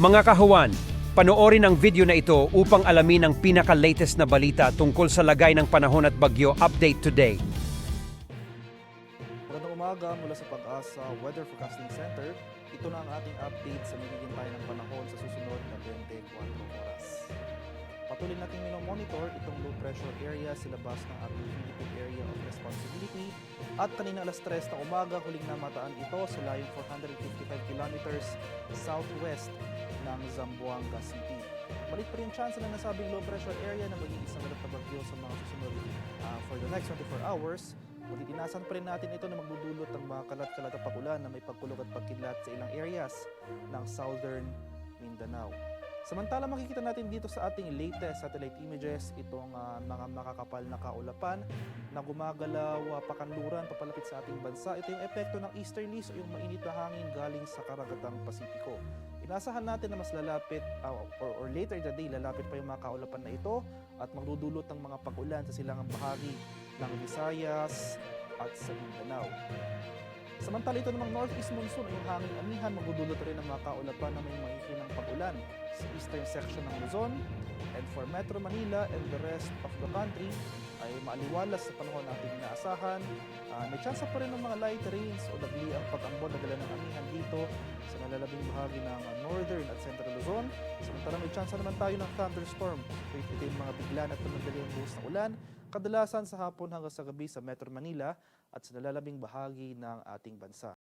Mga kahuwan, panoorin ang video na ito upang alamin ang pinaka-latest na balita tungkol sa lagay ng panahon at bagyo update today. Magandang umaga mula sa Pag-asa Weather Forecasting Center. Ito na ang ating update sa magiging tayo ng panahon sa susunod na 24 oras. Patuloy natin minomonitor itong low pressure area sa labas ng ating Philippine Area of Responsibility at kanina alas 3 ng umaga huling namataan ito sa layong 455 kilometers southwest ng Zamboanga City. Malit pa rin chance na nasabing low pressure area na maging isang malapit na bagyo sa mga susunod for the next 24 hours. Matitinasan pa rin natin ito na magdudulot ng mga kalat-kalat at pagulan na may pagkulog at pagkidlat sa ilang areas ng southern Mindanao. Samantala makikita natin dito sa ating latest satellite images itong mga makakapal na kaulapan na gumagalaw pakanluran papalapit sa ating bansa. Ito yung epekto ng easterlies o yung mainit na hangin galing sa karagatang Pasipiko. Inasahan natin na mas lalapit or later in the day lalapit pa yung mga kaulapan na ito at magdudulot ng mga pag-ulan sa silangang bahagi ng Visayas at sa Mindanao. Samantala ito namang northeast monsoon o yung hangin amihan magdudulot rin ng mga kaulapan na may maihinang pag-ulan sa eastern section ng Luzon, and for Metro Manila and the rest of the country ay maaliwalas sa panahon natin inaasahan. May chance pa rin ng mga light rains o nagliang pag-ambon na dala ng amihan dito sa nalalabing bahagi ng northern at central Luzon. Samantala may chance naman tayo ng thunderstorm. Ito yung mga biglaan at tumagaling buhos na ulan, kadalasan sa hapon hanggang sa gabi sa Metro Manila at sa nalalabing bahagi ng ating bansa.